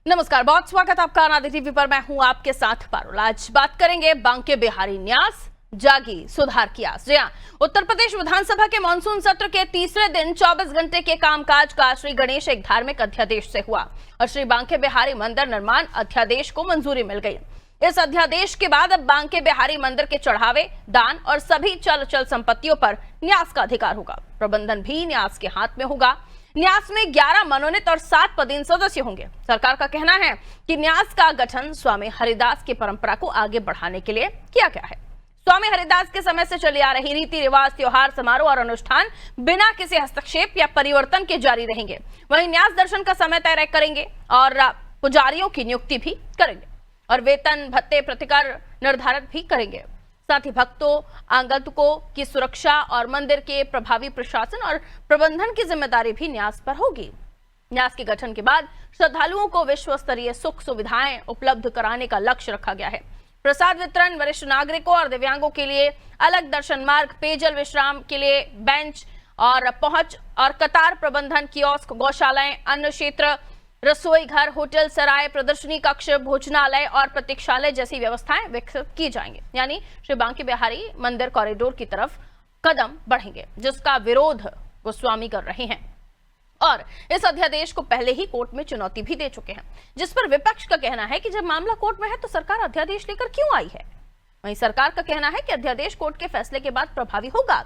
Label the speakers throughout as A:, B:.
A: नमस्कार, बहुत स्वागत आपका अनादि टीवी पर। मैं हूं आपके साथ पारुल। आज बात करेंगे बांके बिहारी न्यास जागी सुधार की आस। जी हां, उत्तर प्रदेश विधानसभा के मानसून सत्र के तीसरे दिन 24 घंटे के कामकाज का श्री गणेश एक धार्मिक अध्यादेश से हुआ और श्री बांके बिहारी मंदिर निर्माण अध्यादेश को मंजूरी मिल गई। इस अध्यादेश के बाद अब बांके बिहारी मंदिर के चढ़ावे, दान और सभी चल संपत्तियों पर न्यास का अधिकार होगा। प्रबंधन भी न्यास के हाथ में होगा। न्यास में 11 मनोनीत और 7 पदीन सदस्य होंगे। सरकार का कहना है कि न्यास का गठन स्वामी हरिदास की परंपरा को आगे बढ़ाने के लिए किया गया है। स्वामी हरिदास के समय से चली आ रही रीति रिवाज, त्योहार, समारोह और अनुष्ठान बिना किसी हस्तक्षेप या परिवर्तन के जारी रहेंगे। वहीं न्यास दर्शन का समय तय करेंगे और पुजारियों की नियुक्ति भी करेंगे और वेतन भत्ते प्रतिकर निर्धारित भी करेंगे। साथ ही भक्तों, आगंतुकों की सुरक्षा और मंदिर के प्रभावी प्रशासन और प्रबंधन की जिम्मेदारी भी न्यास पर होगी। न्यास के गठन के बाद श्रद्धालुओं को विश्व स्तरीय सुख सुविधाएं उपलब्ध कराने का लक्ष्य रखा गया है। प्रसाद वितरण, वरिष्ठ नागरिकों और दिव्यांगों के लिए अलग दर्शन मार्ग, पेयजल विश्राम के लिए बेंच और पहुंच और कतार प्रबंधन, कियोस्क, गौशालाएं, अन्न क्षेत्र, रसोई घर, होटल, सराय, प्रदर्शनी कक्ष, भोजनालय और प्रतीक्षालय जैसी व्यवस्थाएं विकसित की जाएंगी। यानी श्री बांके बिहारी मंदिर कॉरिडोर की तरफ कदम बढ़ेंगे, जिसका विरोध गोस्वामी कर रहे हैं और इस अध्यादेश को पहले ही कोर्ट में चुनौती भी दे चुके हैं, जिस पर विपक्ष का कहना है कि जब मामला कोर्ट में है तो सरकार अध्यादेश लेकर क्यों आई है। वहीं सरकार का कहना है कि अध्यादेश कोर्ट के फैसले के बाद प्रभावी होगा,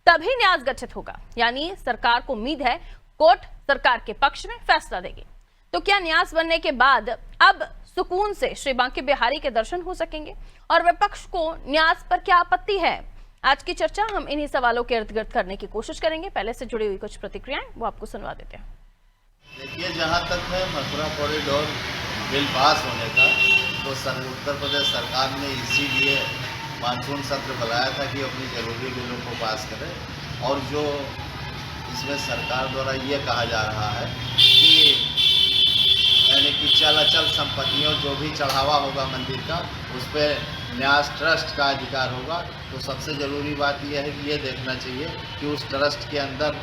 A: तभी न्यास गठित होगा। यानी सरकार को उम्मीद है कोर्ट सरकार के पक्ष में फैसला देगी। तो क्या न्यास बनने के बाद अब सुकून से श्री बांके बिहारी के दर्शन हो सकेंगे और विपक्ष को न्यास पर क्या आपत्ति है? आज की चर्चा हम इन्हीं सवालों के इर्द गिर्द करने की कोशिश करेंगे। पहले से जुड़ी हुई कुछ प्रतिक्रियाएं वो आपको सुनवा देते हैं।
B: देखिए, जहाँ तक है मथुरा कॉरिडोर बिल पास होने का, तो उत्तर प्रदेश सरकार ने इसीलिए मानसून सत्र बुलाया था कि अपनी जरूरी बिलों को पास करें। और जो इसमें सरकार द्वारा ये कहा जा रहा है कि यानी कि चल अचल संपत्तियों जो भी चढ़ावा होगा मंदिर का, उस पर न्यास ट्रस्ट का अधिकार होगा। तो सबसे ज़रूरी बात यह है कि ये देखना चाहिए कि उस ट्रस्ट के अंदर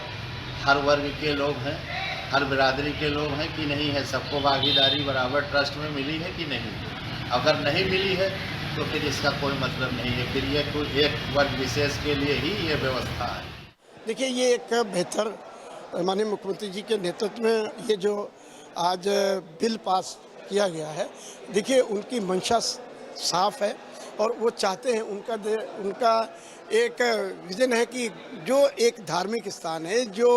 B: हर वर्ग के लोग हैं, हर बिरादरी के लोग हैं कि नहीं है, सबको भागीदारी बराबर ट्रस्ट में मिली है कि नहीं। अगर नहीं मिली है तो फिर इसका कोई मतलब नहीं है, फिर ये कोई एक वर्ग विशेष के लिए ही ये व्यवस्था है।
C: देखिए, ये एक बेहतर माननीय मुख्यमंत्री जी के नेतृत्व में ये जो आज बिल पास किया गया है, देखिए उनकी मंशा साफ है और वो चाहते हैं, उनका एक विजन है कि जो एक धार्मिक स्थान है, जो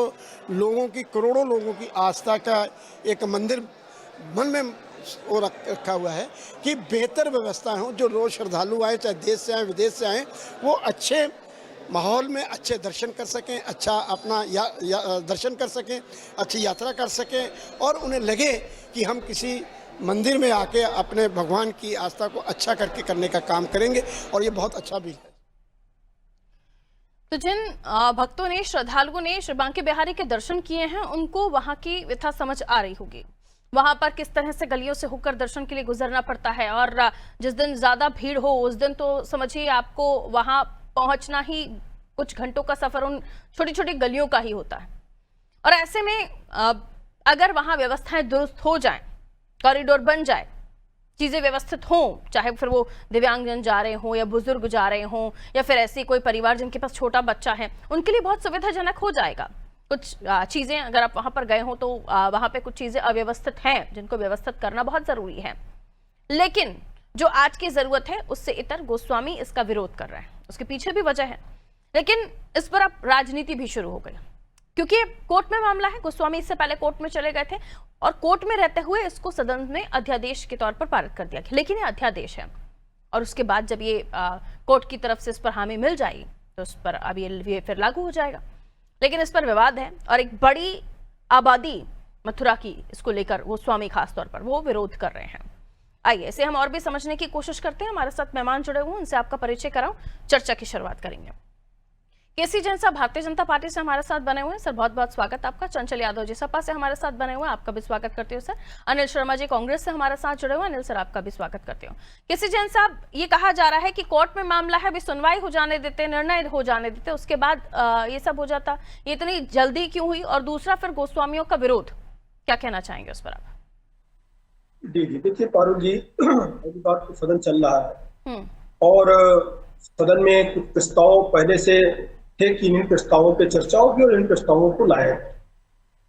C: लोगों की, करोड़ों लोगों की आस्था का एक मंदिर मन में वो रखा हुआ है कि बेहतर व्यवस्था हो, जो रोज श्रद्धालु आए, चाहे देश से आए विदेश से आए, वो अच्छे माहौल में अच्छे दर्शन कर सकें, अच्छा अपना दर्शन कर सकें, अच्छी यात्रा कर सकें और उन्हें लगे कि हम किसी मंदिर में आके अपने भगवान की आस्था को अच्छा करने का काम करेंगे। और ये बहुत अच्छा भी है।
A: तो जिन भक्तों ने, श्रद्धालुओं ने श्री बांके बिहारी के दर्शन किए हैं, उनको वहां की व्यथा समझ आ रही होगी। वहां पर किस तरह से गलियों से होकर दर्शन के लिए गुजरना पड़ता है और जिस दिन ज्यादा भीड़ हो उस दिन तो समझिए आपको वहां पहुंचना ही कुछ घंटों का सफर उन छोटी छोटी गलियों का ही होता है। और ऐसे में अगर वहां व्यवस्थाएं दुरुस्त हो जाएं, कॉरिडोर बन जाए, चीजें व्यवस्थित हों, चाहे फिर वो दिव्यांगजन जा रहे हों या बुजुर्ग जा रहे हों या फिर ऐसी कोई परिवार जिनके पास छोटा बच्चा है, उनके लिए बहुत सुविधाजनक हो जाएगा। कुछ चीजें अगर आप वहां पर गए हो तो वहां पे कुछ चीजें अव्यवस्थित हैं जिनको व्यवस्थित करना बहुत जरूरी है। लेकिन जो आज की जरूरत है उससे इतर गोस्वामी इसका विरोध कर रहे हैं। उसके पीछे भी वजह है, लेकिन इस पर अब राजनीति भी शुरू हो गई क्योंकि कोर्ट में मामला है। गोस्वामी इससे पहले कोर्ट में चले गए थे और कोर्ट में रहते हुए इसको सदन में अध्यादेश के तौर पर पारित कर दिया गया। लेकिन ये अध्यादेश है और उसके बाद जब ये कोर्ट की तरफ से इस पर हामी मिल जाएगी तो उस पर अब ये फिर लागू हो जाएगा। लेकिन इस पर विवाद है और एक बड़ी आबादी मथुरा की इसको लेकर गोस्वामी खास तौर पर वो विरोध कर रहे हैं। आइए इसे हम और भी समझने की कोशिश करते हैं। हमारे साथ मेहमान जुड़े हुए, उनसे आपका परिचय कराऊं, चर्चा की शुरुआत करेंगे। केसी जैन साहब भारतीय जनता पार्टी से हमारे साथ बने हुए हैं, सर बहुत बहुत स्वागत आपका। चंचल यादव जी सपा से हमारे साथ बने हुए हैं, आपका भी स्वागत करते हो सर। अनिल शर्मा जी कांग्रेस से हमारे साथ जुड़े हुए हैं, अनिल सर आपका भी स्वागत करते हो। केसी जैन साहब, ये कहा जा रहा है कि कोर्ट में मामला है, अभी सुनवाई हो जाने देते, निर्णय हो जाने देते, उसके बाद ये सब हो जाता, ये इतनी जल्दी क्यों हुई? और दूसरा फिर गोस्वामियों का विरोध, क्या कहना चाहेंगे उस पर आप?
D: जी जी, देखिए पारुल जी, अभी बात तो सदन चल रहा है
A: हम्म।
D: और सदन में कुछ प्रस्ताव पहले से थे कि इन प्रस्तावों पे चर्चा होगी और इन प्रस्तावों को लाया जाए।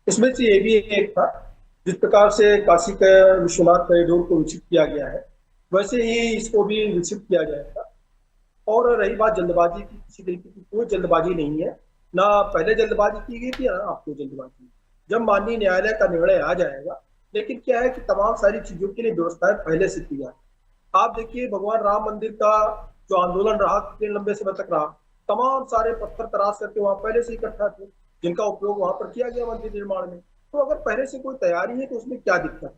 D: इसमें से ये भी एक था, जिस प्रकार से काशी का विश्वनाथ कॉरिडोर को विकसित किया गया है, वैसे ही इसको भी विकसित किया जाएगा। और रही बात जल्दबाजी की, किसी तरीके की कोई जल्दबाजी नहीं है, ना पहले जल्दबाजी की गई थी ना आपको जल्दबाजी। जब माननीय न्यायालय का निर्णय आ जाएगा, लेकिन क्या है कि तमाम सारी चीजों के लिए व्यवस्थाएं पहले से की जाए। आप देखिए भगवान राम मंदिर का जो आंदोलन रहा, कितने लंबे समय तक रहा, तमाम सारे पत्थर तराश करके वहां पहले से इकट्ठा थे, जिनका उपयोग वहां पर किया गया मंदिर निर्माण में। तो अगर पहले से कोई तैयारी है तो उसमें क्या दिक्कत है?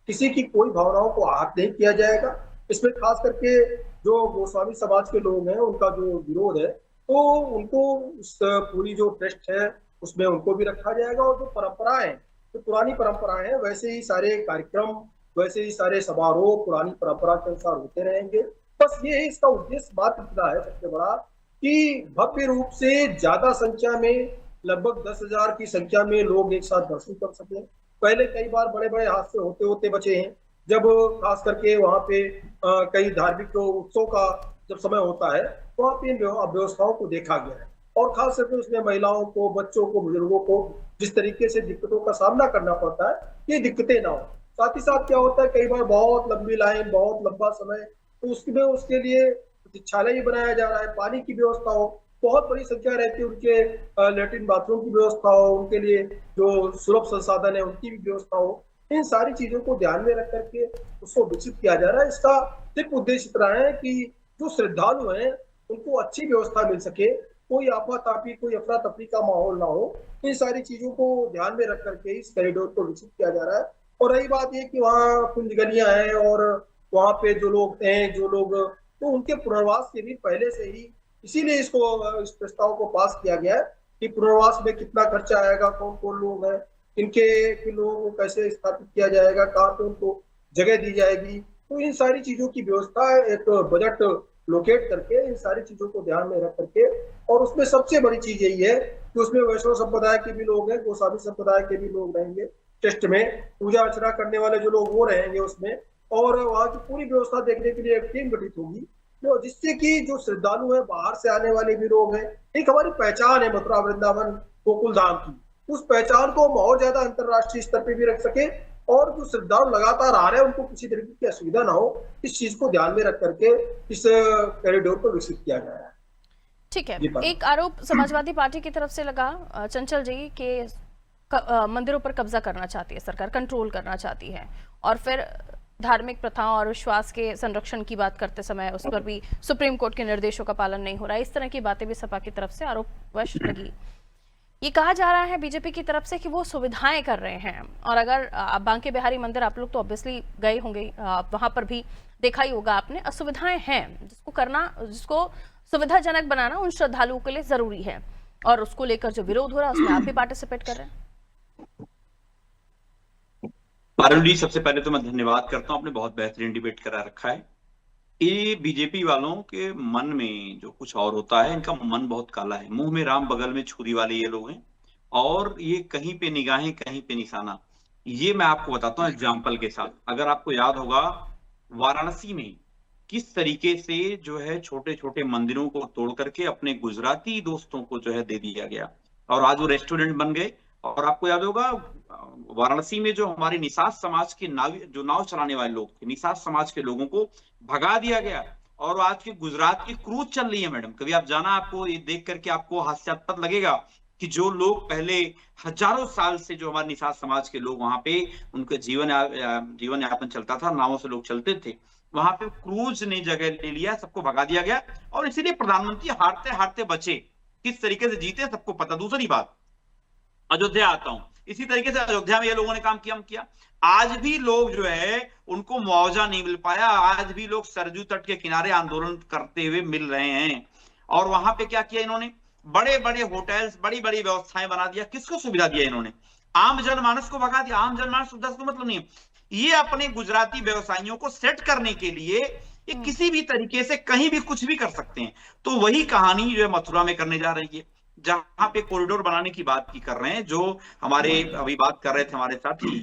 D: किसी की कोई भावनाओं को आहत नहीं किया जाएगा। इसमें खास करके जो गोस्वामी समाज के लोग हैं, उनका जो विरोध है, तो उनको उस पूरी जो ट्रस्ट है उसमें उनको भी रखा जाएगा। और जो परंपराएं, जो पुरानी परंपराएं हैं, वैसे ही सारे कार्यक्रम, वैसे ही सारे समारोह पुरानी परंपरा के अनुसार होते रहेंगे। बस ये है, इसका उद्देश्य मात्र इतना है सबसे बड़ा, कि भव्य रूप से ज्यादा संख्या में, लगभग 10,000 की संख्या में लोग एक साथ दर्शन कर सकें। पहले कई बार बड़े बड़े हादसे होते होते बचे हैं, जब खास करके वहां पे कई धार्मिक उत्सव का जब समय होता है, वहां पे इन व्यवस्थाओं को देखा गया है। और खास करके उसमें महिलाओं को, बच्चों को, बुजुर्गों को जिस तरीके से दिक्कतों का सामना करना पड़ता है, ये दिक्कतें ना हो। साथ ही साथ क्या होता है, कई बार बहुत लंबी लाइन, बहुत लंबा समय, तो उसमें उसके लिए प्रतीक्षालय भी बनाया जा रहा है, पानी की व्यवस्था हो, बहुत बड़ी संख्या रहती है, उनके लेट्रिन बाथरूम की व्यवस्था हो, उनके लिए जो सुलभ संसाधन है उनकी भी व्यवस्था हो। इन सारी चीजों को ध्यान में रख करके उसको विकसित किया जा रहा है। इसका सिर्फ उद्देश्य इतना है कि जो श्रद्धालु हैं उनको अच्छी व्यवस्था मिल सके, कोई आपातापी, कोई अफरा तफरी का माहौल ना हो। इन सारी चीजों को ध्यान में रख करके इस कॉरिडोर को विकसित किया जा रहा है। और रही बात ये कि वहाँ कुंज गलियां हैं और वहाँ पे जो लोग हैं, जो लोग, तो उनके पुनर्वास के भी पहले से ही, इसीलिए इसको, इस प्रस्ताव को पास किया गया है कि पुनर्वास में कितना खर्चा आएगा, कौन कौन लोग हैं, किन लोगों को कैसे स्थापित किया जाएगा, कहाँ पे उनको जगह दी जाएगी। तो इन सारी चीजों की व्यवस्था, एक बजट लोकेट करके इन सारी चीजों को ध्यान में रख करके, और उसमें सबसे बड़ी चीज यही है कि उसमें वैष्णव संप्रदाय के भी लोग हैं, गोस्वामी संप्रदाय के भी लोग रहेंगे टेस्ट में, पूजा अर्चना करने वाले जो लोग वो रहेंगे उसमें, और वहाँ की पूरी व्यवस्था देखने के लिए एक टीम गठित होगी, जो जिससे कि जो श्रद्धालु है, बाहर से आने वाले भी लोग हैं, एक हमारी पहचान है मथुरा वृंदावन गोकुल धाम की, उस पहचान को हम और ज्यादा अंतरराष्ट्रीय स्तर पे भी रख सके, और जो श्रद्धालु लगातार आ रहे हैं उनको किसी तरीके की असुविधा ना हो, इस चीज को ध्यान में रख करके इस कॉरिडोर को विकसित किया गया है।
A: ठीक है। एक आरोप समाजवादी पार्टी की तरफ से लगा चंचल जी के मंदिरों पर कब्जा करना चाहती है सरकार, कंट्रोल करना चाहती है, और फिर धार्मिक प्रथाओं और विश्वास के संरक्षण की बात करते समय उस पर भी सुप्रीम कोर्ट के निर्देशों का पालन नहीं हो रहा है। इस तरह की बातें भी सपा की तरफ से आरोपवश लगी। ये कहा जा रहा है बीजेपी की तरफ से कि वो सुविधाएं कर रहे हैं, और अगर बांके बिहारी मंदिर आप लोग तो ऑब्वियसली गए होंगे, वहां पर भी देखा ही होगा आपने, असुविधाएं हैं जिसको सुविधाजनक बनाना उन श्रद्धालुओं के लिए जरूरी है, और उसको लेकर जो विरोध हो रहा है उसमें आप भी पार्टिसिपेट कर रहे हैं।
E: पारुल जी, सबसे पहले तो मैं धन्यवाद करता हूं, आपने बहुत बेहतरीन डिबेट करा रखा है। ये बीजेपी वालों के मन में जो कुछ और होता है, इनका मन बहुत काला है, मुंह में राम बगल में छुरी वाले ये लोग हैं, और ये कहीं पे निगाहें कहीं पे निशाना। ये मैं आपको बताता हूँ एग्जाम्पल के साथ। अगर आपको याद होगा वाराणसी में किस तरीके से जो है छोटे छोटे मंदिरों को तोड़ करके अपने गुजराती दोस्तों को जो है दे दिया गया, और आज वो रेस्टोरेंट बन गए। और आपको याद होगा वाराणसी में जो हमारे निषाद समाज के नाव चलाने वाले लोग थे, निषाद समाज के लोगों को भगा दिया गया, और आज के गुजरात की क्रूज चल रही है। मैडम, कभी आप जाना, आपको ये देख करके आपको हास्यास्पद लगेगा कि जो लोग पहले हजारों साल से, जो हमारे निषाद समाज के लोग वहां पे उनके जीवन यापन चलता था, नावों से लोग चलते थे, वहां पे क्रूज ने जगह ले लिया, सबको भगा दिया गया, और इसीलिए प्रधानमंत्री हारते हारते बचे। किस तरीके से जीते सबको पता। दूसरी बात, अयोध्या आता हूं, इसी तरीके से अयोध्या में ये लोगों ने काम किया। आज भी लोग जो है उनको मुआवजा नहीं मिल पाया, आज भी लोग सरजू तट के किनारे आंदोलन करते हुए मिल रहे हैं। और वहां पे क्या किया इन्होंने, बड़े बड़े होटल्स, बड़ी बड़ी व्यवस्थाएं बना दिया। किसको सुविधा दिया इन्होंने? आम जनमानस को भगा दिया। आम जनमानस सुविधा से मतलब नहीं है, ये अपने गुजराती व्यवसायियों को सेट करने के लिए ये किसी भी तरीके से कहीं भी कुछ भी कर सकते हैं। तो वही कहानी जो है मथुरा में करने जा रही है, जहां पे कॉरिडोर बनाने की बात की कर रहे हैं, जो हमारे अभी बात कर रहे थे हमारे साथी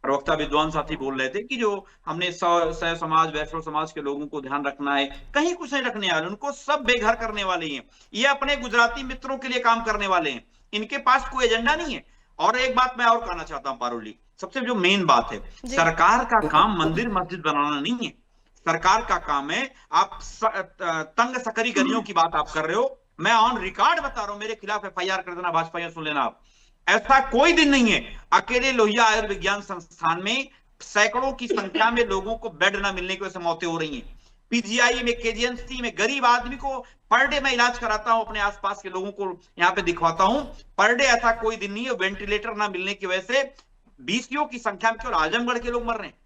E: प्रवक्ता विद्वान साथी बोल रहे थे कि जो हमने सह समाज, वैष्णव समाज के लोगों को ध्यान रखना है, कहीं कुछ नहीं रखने वाले, उनको सब बेघर करने वाले हैं। ये अपने गुजराती मित्रों के लिए काम करने वाले हैं, इनके पास कोई एजेंडा नहीं है। और एक बात मैं और कहना चाहता हूं पारुल जी, सबसे जो मेन बात है, सरकार का काम मंदिर मस्जिद बनाना नहीं है। सरकार का काम है, आप तंग सकरी गरियों की बात आप कर रहे हो, मैं ऑन रिकॉर्ड बता रहा हूं, मेरे खिलाफ FIR कर देना, भाजपा सुन लेना आप। ऐसा कोई दिन नहीं है, अकेले लोहिया आयुर्विज्ञान संस्थान में सैकड़ों की संख्या में लोगों को बेड ना मिलने की वजह से मौतें हो रही हैं। PGI में, KGMC में गरीब आदमी को पर डे मैं इलाज कराता हूं, अपने आसपास के लोगों को यहाँ पे दिखवाता हूं, पर डे ऐसा कोई दिन नहीं है वेंटिलेटर ना मिलने की वजह से 20 की संख्या में केवल आजमगढ़ के लोग मर रहे हैं।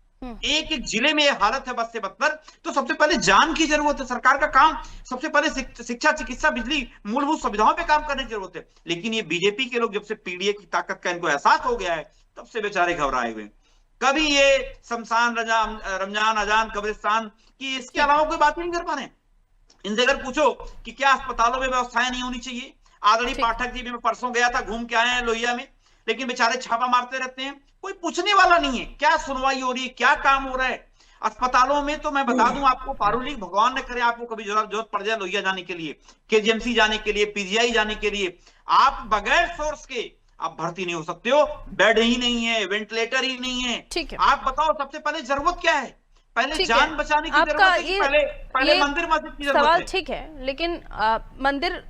E: एक एक जिले में ये हालत है बद से बदतर। तो सबसे पहले जान की जरूरत है, सरकार का काम सबसे पहले शिक्षा, चिकित्सा, बिजली, मूलभूत सुविधाओं पे काम करने की जरूरत है। लेकिन ये बीजेपी के लोग जब से PDA की ताकत का इनको एहसास हो गया है, तब से बेचारे घबराए हुए। कभी ये शमशान, रमजान, अजान, कब्रिस्तान की इसके अलावा कोई बात नहीं कर पा रहे। इनसे अगर पूछो कि क्या अस्पतालों में व्यवस्थाएं नहीं होनी चाहिए, आदरणीय पाठक जी भी, मैं परसों गया था, घूम के आए हैं लोहिया में, लेकिन बेचारे छापा मारते रहते हैं, कोई पूछने वाला नहीं है क्या सुनवाई हो रही है, क्या काम हो रहा है अस्पतालों में। तो मैं बता दूं आपको पारुल जी, भगवान ने करे आपको कभी जरूरत पड़ जाए लोहिया जाने के लिए, KGMC जाने के लिए, PGI जाने के लिए, आप बगैर सोर्स के आप भर्ती नहीं हो सकते हो। बेड ही नहीं है, वेंटिलेटर ही नहीं है।
A: ठीक है,
E: आप बताओ सबसे पहले जरूरत क्या है? पहले जान बचाने की जरूरत है कि पहले मंदिर मस्जिद की जरूरत है?
A: सवाल ठीक है, लेकिन मंदिर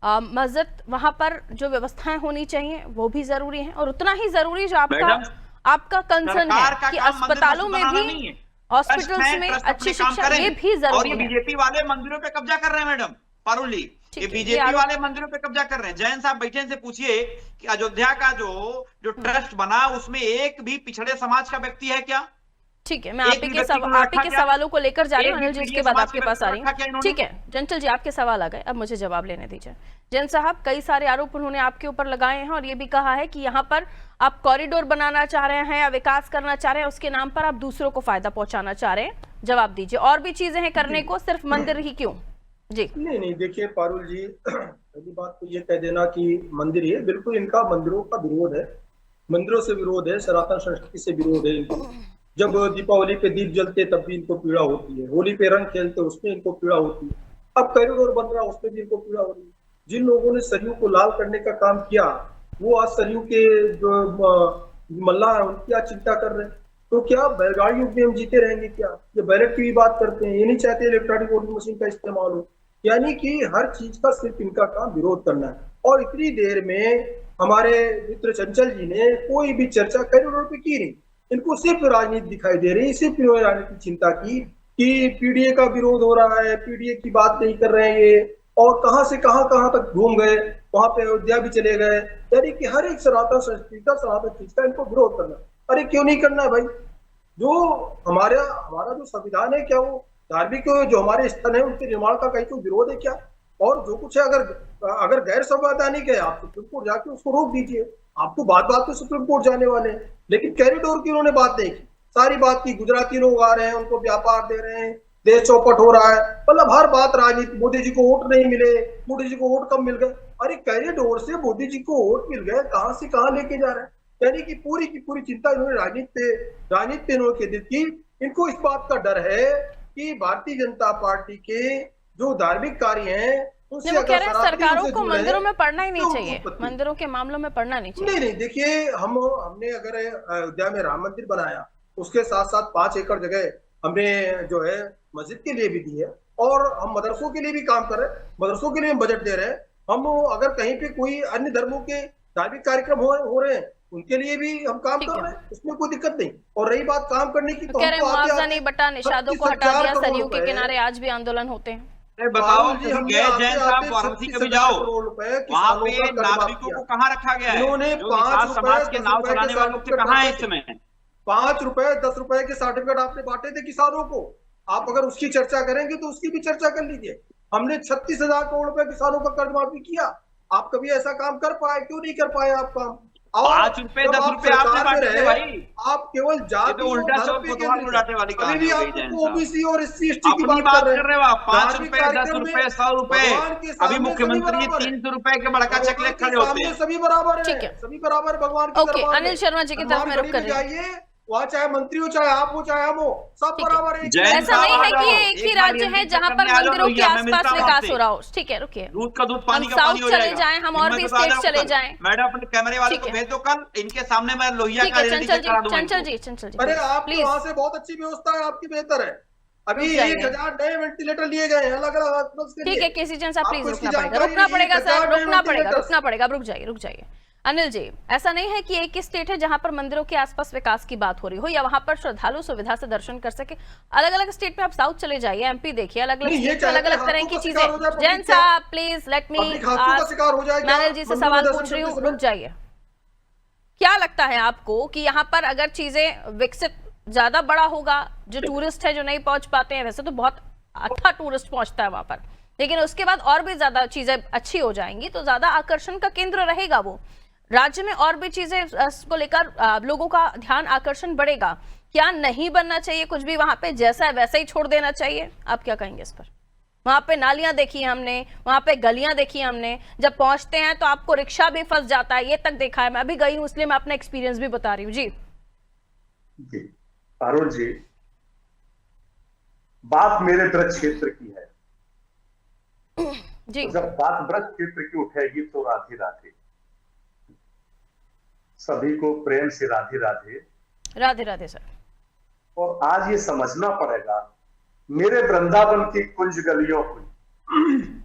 A: मस्जिद वहां पर जो व्यवस्थाएं होनी चाहिए वो भी जरूरी है, और उतना ही जरूरी जो आपका कंसर्न है कि अस्पतालों में भी, हॉस्पिटल्स में अच्छी शिक्षा, ये भी जरूरी है।
E: और ये बीजेपी वाले मंदिरों पे कब्जा कर रहे हैं मैडम पारुल जी, ये बीजेपी वाले मंदिरों पे कब्जा कर रहे हैं। जैन साहब बैठे, से पूछिए कि अयोध्या का जो ट्रस्ट बना उसमें एक भी पिछड़े समाज का व्यक्ति है क्या?
A: ठीक है, मैं आप ही के सवालों को लेकर जा रही हूँ अनिल जी, उसके बाद आपके पास आ रही हूँ। ठीक है जंचल जी, आपके सवाल आ गए, अब मुझे जवाब लेने दीजिए। जैन साहब, कई सारे आरोप उन्होंने आपके ऊपर लगाए हैं और ये भी कहा है कि यहाँ पर आप कॉरिडोर बनाना चाह रहे हैं या विकास करना चाह रहे हैं, उसके नाम पर आप दूसरों को फायदा पहुंचाना चाह रहे हैं। जवाब दीजिए, और भी चीजें हैं करने को, सिर्फ मंदिर ही क्यों? जी
D: नहीं, देखिए पारुल जी, पहली बात तो ये कह देना कि मंदिर है, बिल्कुल इनका मंदिरों का विरोध है, मंदिरों से विरोध है, सनातन संस्कृति से विरोध है इनको। जब दीपावली पे दीप जलते तब भी इनको पीड़ा होती है, होली पे रंग खेलते उसमें इनको पीड़ा होती है, अब कॉरिडोर बन रहा उसमें भी इनको पीड़ा हो रही है। जिन लोगों ने सरयू को लाल करने का काम किया, वो आज सरयू के जो मल्लाह है उनकी आज चिंता कर रहे हैं। तो क्या बैलगाड़ी युग में हम जीते रहेंगे क्या? ये बैलेट की भी बात करते हैं, ये नहीं चाहते इलेक्ट्रॉनिक वोटिंग मशीन का इस्तेमाल हो। यानी कि हर चीज का सिर्फ इनका काम विरोध करना है। और इतनी देर में हमारे मित्र चंचल जी ने कोई भी चर्चा कॉरिडोर पे की नहीं, इनको सिर्फ राजनीति दिखाई दे रही है, सिर्फ इन्होंने राजनीति चिंता की कि PDA का विरोध हो रहा है, PDA की बात नहीं कर रहे हैं ये, और कहां से कहां तक घूम गए, वहां पे अयोध्या भी चले गए। यानी कि हर एक सनातन संस्कृति का, सनातन चीज का इनको विरोध करना। अरे क्यों नहीं करना है भाई? जो हमारा जो संविधान है, क्या वो धार्मिक जो हमारे स्थल है उनके निर्माण का कहीं कोई विरोध है क्या? और जो कुछ है, अगर गैर संवैधानिक है, आप सुप्रीम कोर्ट जाके उसको रोक दीजिए। आप तो बात पे सुप्रीम कोर्ट जाने वाले हैं, लेकिन कॉरिडोर की उन्होंने बात नहीं की, सारी बात की गुजराती लोग आ रहे हैं, उनको व्यापार दे रहे हैं, देश चौपट हो रहा है, मतलब हर बात राजनीति। मोदी जी को वोट नहीं मिले, मोदी जी को वोट कम मिल गए। अरे कॉरिडोर से मोदी जी को वोट मिल गए, कहां से कहां लेके जा रहे हैं? यानी कि पूरी की पूरी चिंता इन्होंने राजनीति पे इन्होंने केंद्रित की। इनको इस बात का डर है कि भारतीय जनता पार्टी के जो धार्मिक कार्य हैं
A: वो कह रहे हैं सरकारों को मंदिरों में पढ़ना ही नहीं चाहिए, मंदिरों के मामलों में पढ़ना नहीं चाहिए।
D: नहीं, देखिए हमने अगर अयोध्या में राम मंदिर बनाया, उसके साथ साथ 5 एकड़ जगह हमने जो है मस्जिद के लिए भी दी है, और हम मदरसों के लिए भी काम कर रहे हैं, मदरसों के लिए हम बजट दे रहे हैं। हम अगर कहीं पे कोई अन्य धर्मों के धार्मिक कार्यक्रम हो रहे हैं, उनके लिए भी हम काम कर रहे हैं, उसमें कोई दिक्कत नहीं। और रही बात काम करने की, तो
A: मुआवजा नहीं बटा, निषादों को हटा दिया, सरयू के किनारे आज भी आंदोलन होते हैं।
E: बताओ जी, हम गए जैन साहब वाराणसी कभी जाओ, वहाँ पे नागरिकों को कहाँ रखा गया है?
D: इन्होंने 5
E: समाज के नाव चलाने वालों के कहाँ है इस समय?
D: 5 रुपए 10 रुपए के सर्टिफिकेट आपने बांटे थे किसानों को। आप अगर उसकी चर्चा करेंगे तो उसकी भी चर्चा कर लीजिए। हमने 36,000 करोड़ रुपए किसानों का कर्ज माफी किया। आप कभी ऐसा काम कर पाए? क्यों नहीं कर पाए आप काम?
E: 5 रुपए 10 रुपए आपने बांटे थे भाई,
D: आप केवल जाति
E: तो उल्टा सब कोतवाल उड़ाने वाली कहानी हो गई।
D: ओबीसी और SC ST की
E: बात कर रहे हो आप। 5 रुपए 10 रुपए 100 रुपए, अभी मुख्यमंत्री 300 रुपए के बड़का चेक लेकर खड़े होते हैं।
D: सभी बराबर है, सभी बराबर भगवान की।
A: ओके, अनिल शर्मा जी की तरफ मैं रुक कर रही हूं।
D: वहाँ चाहे मंत्री हो, चाहे आप हो, चाहे हम हो, सब
A: ठीक है।
D: बराबर है।
E: जैन
A: ऐसा नहीं है कि ये एक ही राज्य है जहां पर मंदिरों के आसपास विकास हो रहा हो। ठीक है, रुकिए,
E: दूध का दूध पानी
A: हम
E: का पानी
A: साउथ
E: हो
A: चले
E: जाएगा।
A: जाएं, हम और भी
E: हिम्मत बता
A: स्टेट
E: दो
A: चले
E: कल।
A: जाएं।
E: मैडम अपने कैमरे वाले
A: ठीक
E: को
A: है।
E: भेज दो, कल इनके सामने मैं लोहिया
A: ठीक
E: का
A: है,
E: रेडी
A: चंचल
E: करा
A: जी,
E: दूंगा
A: चंचल
E: इनको।
A: जी, चंचल जी,
D: अरे
A: please,
D: आपके
A: please।
D: वहां से बहुत अच्छी व्यवस्था है, आपकी बेहतर है। अभी
A: रुक जाइए।
D: 1000 नए वेंटिलेटर लिए गए हैं अलग अलग हॉस्पिटल्स के
A: ठीक
D: लिए।
A: है, केसी चंद साहब प्लीज
D: आपको इसकी
A: रुकना पड़ेगा,
D: जानकारी
A: रुकना
D: नहीं,
A: पड़ेगा
D: 1000
A: सर,
D: नए
A: रुकना पड़ेगा,
D: वेंटिलेटर्स।
A: रुकना पड़ेगा, रुक जाइए, रुक जाइए। अनिल जी, ऐसा नहीं है कि एक ही स्टेट है जहां पर मंदिरों के आसपास विकास की बात हो रही हो या वहां पर श्रद्धालु सुविधा से दर्शन कर सके। अलग अलग स्टेट में आप साउथ चले जाइए, एमपी देखिए, अलग अलग
D: नहीं, ये
A: स्टेट में अलग अलग
D: चाहते
A: तरह
D: हैं
A: की
D: हादसों का शिकार हो जाए
A: चीजें।
D: पब्लिक
A: जैन
D: क्या?
A: साहब प्लीज लेट मी
D: पब्लिक हादसों का शिकार हो जाए क्या?
A: मैनल जी से
D: मंदिर में
A: सवाल
D: दर्शन
A: पूछ रही हूँ,
D: करते
A: रुक जाइए। क्या लगता है आपको कि यहाँ पर अगर चीजें विकसित ज्यादा बड़ा होगा, जो टूरिस्ट है जो नहीं पहुंच पाते हैं, वैसे तो बहुत अच्छा टूरिस्ट पहुंचता है वहां पर, लेकिन उसके बाद और भी ज्यादा चीजें अच्छी हो जाएंगी तो ज्यादा आकर्षण का केंद्र रहेगा वो, राज्य में और भी चीजें को लेकर लोगों का ध्यान आकर्षण बढ़ेगा। क्या नहीं बनना चाहिए कुछ भी वहां पे, जैसा है वैसा ही छोड़ देना चाहिए? आप क्या कहेंगे इस पर? वहां पे नालियां देखी हमने, वहां पे गलियां देखी हमने, जब पहुंचते हैं तो आपको रिक्शा भी फंस जाता है, ये तक देखा है। मैं अभी गई हूं इसलिए मैं अपना एक्सपीरियंस भी बता रही हूँ। जी
F: जी अरुण जी, बात मेरे ब्रज क्षेत्र की है।
A: जी,
F: तो जब बात ब्रज क्षेत्र की उठेगी तो राधे राधे, सभी को प्रेम से राधे राधे।
A: राधे राधे सर।
F: और आज ये समझना पड़ेगा, मेरे वृंदावन की कुंज गलियों को,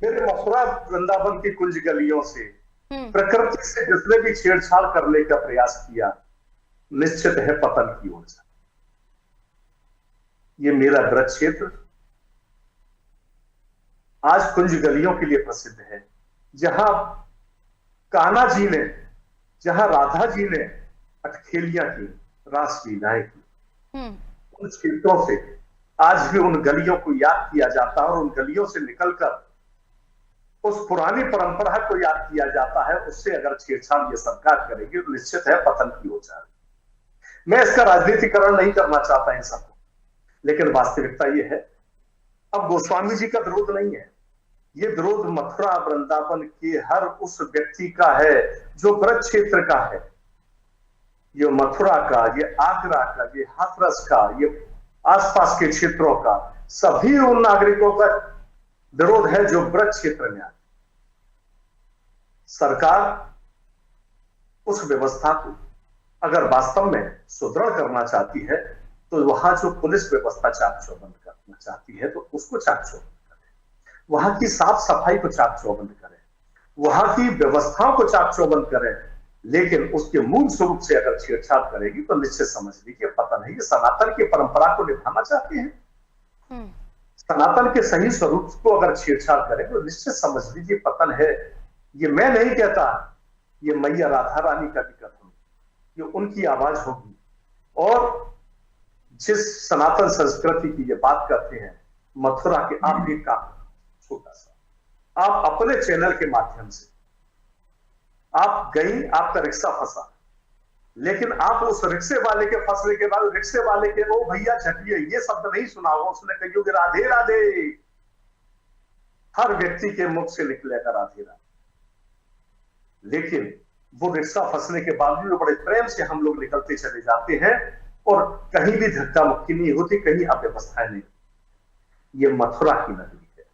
F: मेरे मथुरा वृंदावन की कुंज गलियों से प्रकृति से जिसने भी छेड़छाड़ करने का प्रयास किया, निश्चित है पतन की ओर जा। ये मेरा ब्रज क्षेत्र आज कुंज गलियों के लिए प्रसिद्ध है, जहां कान्हा जी ने, जहां राधा जी ने अटखेलियां की, रासलीलाएं की, उन क्षेत्रों से आज भी उन गलियों को याद किया जाता है और उन गलियों से निकलकर उस पुरानी परंपरा को याद किया जाता है। उससे अगर छेड़छाड़ ये सरकार करेगी तो निश्चित है पतन की ओर जाएगी। मैं इसका राजनीतिकरण नहीं करना चाहता इन सबको, लेकिन वास्तविकता ये है, अब गोस्वामी जी का विरोध नहीं है, ये विरोध मथुरा वृंदावन के हर उस व्यक्ति का है जो ब्रज क्षेत्र का है। ये मथुरा का, ये आगरा का, ये हाथरस का, ये आसपास के क्षेत्रों का, सभी उन नागरिकों का विरोध है जो ब्रज क्षेत्र में आए। सरकार उस व्यवस्था को अगर वास्तव में सुदृढ़ करना चाहती है तो वहां जो पुलिस व्यवस्था चाक चौबंद करना चाहती है तो उसको चाक चौबंद करे, वहां की साफ सफाई को चाक चौबंद करे, वहां की व्यवस्थाओं को चाक चौबंद करे, लेकिन उसके मूल स्वरूप से अगर छेड़छाड़ करेगी तो निश्चित समझ लीजिए पतन है। ये सनातन की परंपरा को निभाना चाहते हैं, सनातन के सही स्वरूप को अगर छेड़छाड़ करें तो निश्चित समझ लीजिए पतन है। ये मैं नहीं कहता, ये मैया राधा रानी का भी कथन, ये उनकी आवाज होगी। और जिस सनातन संस्कृति की ये बात करते हैं, मथुरा के आप एक काम छोटा सा, आप अपने चैनल के माध्यम से आप गई, आपका रिक्शा फंसा, लेकिन आप उस रिक्शे वाले के फंसने के बाद रिक्शे वाले के वो भैया झटिए ये शब्द नहीं सुना होगा, उसने कही राधे राधे, हर व्यक्ति के मुख से निकलेगा राधे राधे। लेकिन वो रिक्शा फंसने के बावजूद बड़े प्रेम से हम लोग निकलते चले जाते हैं और कहीं भी धक्का मुक्की नहीं होती, कहीं अव्यवस्थाएं नहीं। ये मथुरा की नगरी है,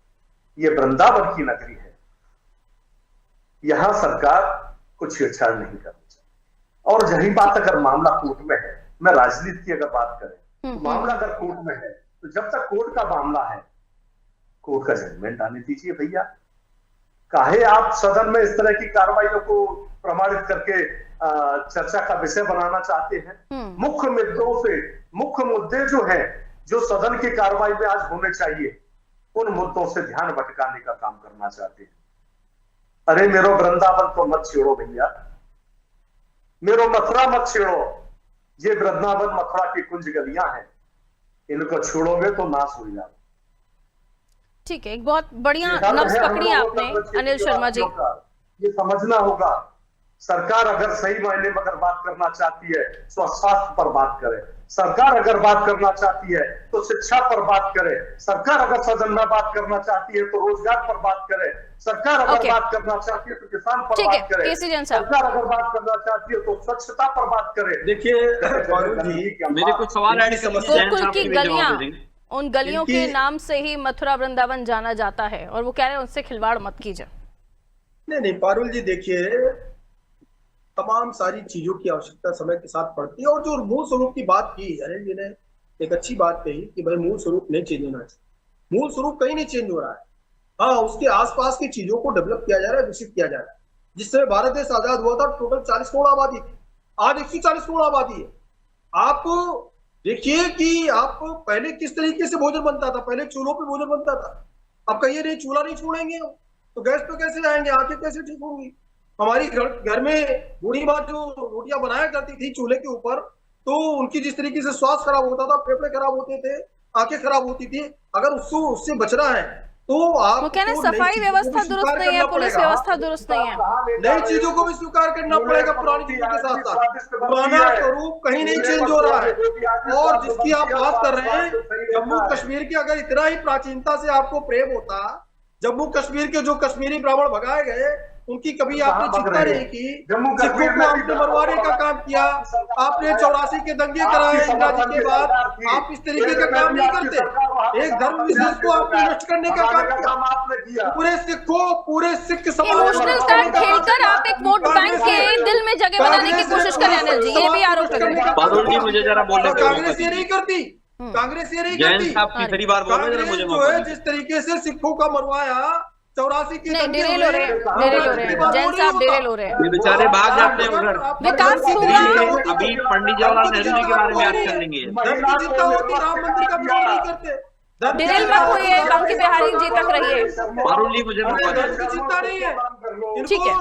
F: ये वृंदावन की नगरी है, यहां सरकार को छेड़छाड़ नहीं करनी चाहिए। और यही बात अगर मामला कोर्ट में है, मैं राजनीति की अगर बात करें तो मामला अगर कोर्ट में है तो जब तक कोर्ट का मामला है, कोर्ट का जजमेंट आने दीजिए भैया। काहे आप सदन में इस तरह की कार्रवाइयों को प्रमाणित करके चर्चा का विषय बनाना चाहते हैं? मुख्य मुद्दों से, मुख्य मुद्दे जो हैं, जो सदन की कार्रवाई में आज होने चाहिए, उन मुद्दों से ध्यान भटकाने का काम करना चाहते हैं। अरे मेरो वृंदावन तो मत छेड़ो भैया, मेरो मथुरा मत छेड़ो, ये वृंदावन मथुरा की कुंज गलियां हैं, इनको छोड़ोगे तो नाश हो जाओगे।
A: ठीक है, एक बहुत बढ़िया नब्ज पकड़ी आपने अनिल शर्मा जी।
F: ये समझना होगा सरकार अगर सही मायने में अगर बात करना चाहती है तो स्वास्थ्य पर बात करे, सरकार अगर बात करना चाहती है तो शिक्षा पर बात करे, सरकार अगर सदन में बात करना चाहती है तो रोजगार पर बात करे, सरकार अगर बात करना चाहती है तो किसान पर बात करे, सरकार अगर बात करना चाहती है तो स्वच्छता पर बात करे।
D: देखिए
E: मेरे कुछ सवाल ऐड
A: गोकुल की गलियां, उन गलियों के नाम से ही मथुरा वृंदावन जाना जाता है और वो कह रहे हैं उनसे खिलवाड़ मत कीजिए।
D: नहीं पारुल जी, देखिए तमाम सारी चीजों की आवश्यकता समय के साथ पड़ती है और जो मूल स्वरूप की बात की अनिल जी ने एक अच्छी बात कही कि भाई मूल स्वरूप नहीं चेंज होना चाहिए। मूल स्वरूप कहीं नहीं चेंज हो रहा है, हाँ उसके आसपास की चीजों को डेवलप किया जा रहा है, विकसित किया जा रहा है। जिस समय भारत देश आजाद हुआ था टोटल 40 करोड़ आबादी थी, आज 140 करोड़ आबादी है। आप देखिए कि आप पहले किस तरीके से भोजन बनता था, पहले चूल्हों पे भोजन बनता था। अब कहिए नहीं चूल्हा नहीं छोड़ेंगे तो गैस पे कैसे आएंगे, आंखें कैसे ठीक होंगी। हमारी घर में बूढ़ी माँ जो रोटियां बनाया करती थी चूल्हे के ऊपर, तो उनकी जिस तरीके से स्वास्थ्य खराब होता था, फेफड़े खराब होते थे, आंखें खराब होती थी। अगर उससे बचना है तो आप
A: कहना सफाई व्यवस्था दुरुस्त नहीं है, पुलिस व्यवस्था दुरुस्त नहीं है,
D: नई चीजों को भी स्वीकार करना पड़ेगा पुरानी चीजों के साथ साथ। पुराना स्वरूप कहीं नहीं चेंज हो रहा है। और जिसकी आप बात कर रहे हैं जम्मू कश्मीर की, अगर इतना ही प्राचीनता से आपको प्रेम होता, जम्मू कश्मीर के जो कश्मीरी ब्राह्मण भगाए गए उनकी कभी आपने चिंता नहीं की, सिखों को आपने मरवाने का काम किया, आपने 84 के दंगे कराए इंदिरा जी के बाद, आप इस तरीके का काम नहीं करते। एक धर्म विशेष को आपने नष्ट करने का काम किया। पूरे सिख समाज
A: इमोशनल कार्ड खेलकर आप एक वोट बैंक के दिल में जगह बनाने की कोशिश कर रहे हैं अनिल जी, ये भी आरोप
E: है। मुझे जरा बोलने दो।
D: कांग्रेस ये नहीं करती, कांग्रेस ये नहीं करती। कांग्रेस जो है जिस तरीके से सिखों का मरवाया 84 की
A: डेरेल हो रहे हैं जैन साहब, डेरेल हो रहे हैं,
E: ये बेचारे भाग जाते हैं उधर।
A: विकास होगा।
E: अभी पंडित जवाहरलाल नेहरू जी के बारे में याद कर लेंगे।
D: चिंता होती, राम मंदिर का विरोध नहीं करते,
A: डेरेल मत होइए, बांके बिहारी जी तक रहिए।
E: मुझे
D: चिंता नहीं है,
A: ठीक है,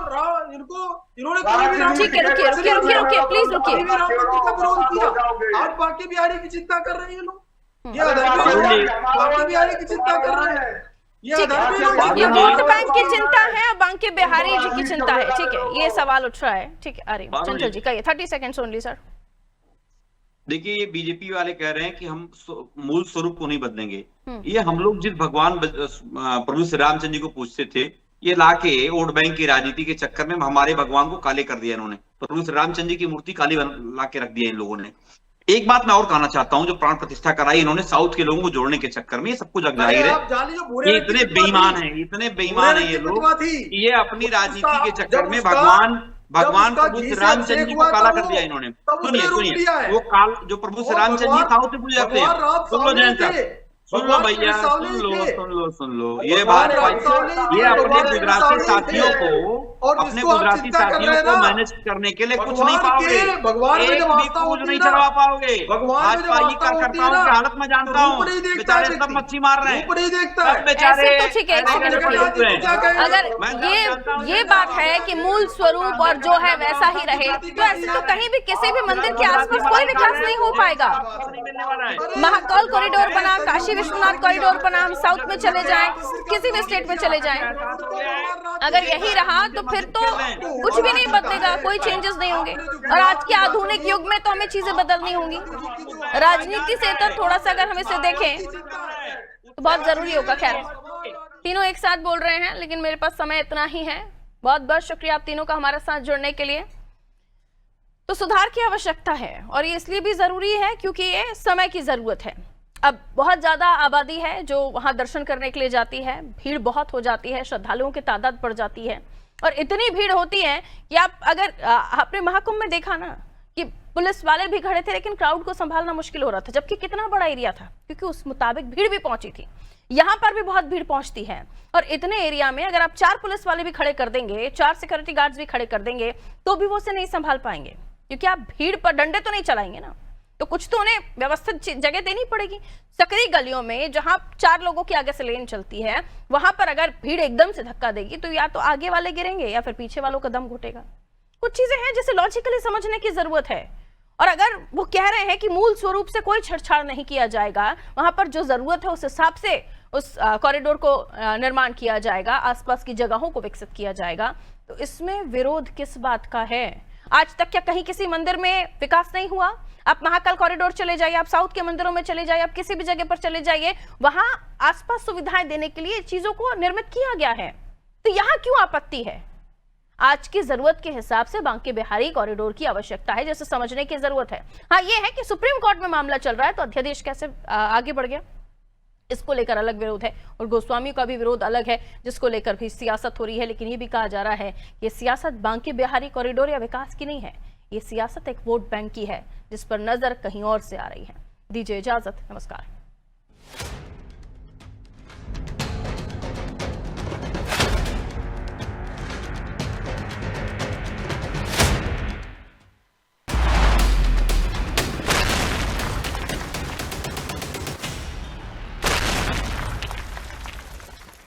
D: इन्होंने
A: ठीक है, रुकिए प्लीज रुकिए।
D: राम मंदिर का विरोध किया, आज बांके बिहारी की चिंता कर रहे हैं लोग, ये बांके बिहारी की चिंता कर रहे हैं।
A: ये वोट बैंक की चिंता है, बांके बिहारी जी की चिंता है। ठीक है, ये सवाल उठ रहा है। ठीक है, अरे चंचल जी कहिए, 30 सेकंड्स ओनली सर।
E: देखिए ये बीजेपी वाले कह रहे हैं कि हम मूल स्वरूप को नहीं बदलेंगे। ये हम लोग जिस भगवान प्रभु श्री रामचंद्र जी को पूछते थे, ये लाके वोट बैंक की राजनीति के चक्कर में हमारे भगवान को काले कर दिया इन्होंने। प्रभु श्री रामचंद्र जी की मूर्ति काली ला के रख दिया इन लोगों ने। एक बात मैं और कहना चाहता हूं, जो प्राण प्रतिष्ठा कराई इन्होंने साउथ के लोगों को जोड़ने के चक्कर में, ये सब कुछ जग जाहिर है। ये इतने बेईमान हैं, इतने बेईमान हैं ये लोग, ये अपनी राजनीति के चक्कर में भगवान प्रभु श्री रामचंद्र जी को काला कर दिया इन्होंने। सुनिए, वो काल जो प्रभु श्री रामचंद्र जी साउथ से पूजे जाते हैं। सुन लो जैन साहब, सुन लो भैया, सुन लो ये बात। ये अपने गुजराती साथियों को मैनेज करने के लिए कुछ नहीं पाओगे, एक भी पूज नहीं चढ़वा पाओगे। भाजपा की कार्यकर्ताओं की हालत में जानता हूँ, बेचारे सब मच्छी मार रहे हैं, सब बेचारे।
A: तो ठीक है, अगर ये बात है कि मूल स्वरूप और जो है वैसा ही रहे, तो ऐसे तो कहीं भी किसी भी मंदिर के आसपास कोई विकास नहीं हो पाएगा। महाकाल कॉरिडोर बना, काशी विश्वनाथ कॉरिडोर बना, हम साउथ में चले जाएं, किसी भी स्टेट में चले जाएं, अगर यही रहा तो फिर तो कुछ भी नहीं बदलेगा, कोई चेंजेस नहीं होंगे। और आज के आधुनिक युग में तो हमें चीजें बदलनी होंगी। राजनीति से तो थोड़ा सा अगर हम इसे देखें तो बहुत जरूरी होगा। खैर, तीनों एक साथ बोल रहे हैं, लेकिन मेरे पास समय इतना ही है। बहुत बहुत शुक्रिया आप तीनों का हमारे साथ जुड़ने के लिए। तो सुधार की आवश्यकता है और ये इसलिए भी जरूरी है क्योंकि ये समय की जरूरत है। अब बहुत ज्यादा आबादी है जो वहां दर्शन करने के लिए जाती है, भीड़ बहुत हो जाती है, श्रद्धालुओं की तादाद बढ़ जाती है और इतनी भीड़ होती है कि आप अगर आपने महाकुंभ में देखा ना कि पुलिस वाले भी खड़े थे लेकिन क्राउड को संभालना मुश्किल हो रहा था, जबकि कितना बड़ा एरिया था, क्योंकि उस मुताबिक भीड़ भी पहुंची थी। यहाँ पर भी बहुत भीड़ पहुंचती है और इतने एरिया में अगर आप 4 पुलिस वाले भी खड़े कर देंगे, 4 सिक्योरिटी गार्ड्स भी खड़े कर देंगे, तो भी वो उसे नहीं संभाल पाएंगे, क्योंकि आप भीड़ पर डंडे तो नहीं चलाएंगे ना। तो कुछ तो उन्हें व्यवस्थित जगह देनी पड़ेगी। सकरी गलियों में जहां 4 लोगों की आगे से लेन चलती है, वहां पर अगर भीड़ एकदम से धक्का देगी तो या तो आगे वाले गिरेंगे या फिर पीछे वालों का दम घुटेगा। कुछ चीजें हैं जिसे लॉजिकली समझने की जरूरत है। और अगर वो कह रहे हैं कि मूल स्वरूप से कोई छेड़छाड़ नहीं किया जाएगा, वहां पर जो जरूरत है उस हिसाब से उस कॉरिडोर को निर्माण किया जाएगा, आसपास की जगहों को विकसित किया जाएगा, तो इसमें विरोध किस बात का है? आज तक क्या कहीं किसी मंदिर में विकास नहीं हुआ? आप महाकाल कॉरिडोर चले जाइए, आप साउथ के मंदिरों में चले जाइए, आप किसी भी जगह पर चले जाइए, वहां आसपास सुविधाएं देने के लिए चीजों को निर्मित किया गया है। तो यहां क्यों आपत्ति है? आज की जरूरत के हिसाब से बांके बिहारी कॉरिडोर की आवश्यकता है, जैसे समझने की जरूरत है। हाँ, ये है कि सुप्रीम कोर्ट में मामला चल रहा है, तो अध्यादेश कैसे आगे बढ़ गया, इसको लेकर अलग विरोध है, और गोस्वामी का भी विरोध अलग है, जिसको लेकर भी सियासत हो रही है। लेकिन ये भी कहा जा रहा है ये सियासत बांके बिहारी कॉरिडोर या विकास की नहीं है, ये सियासत एक वोट बैंक की है, जिस पर नजर कहीं और से आ रही है। दीजिए इजाजत, नमस्कार।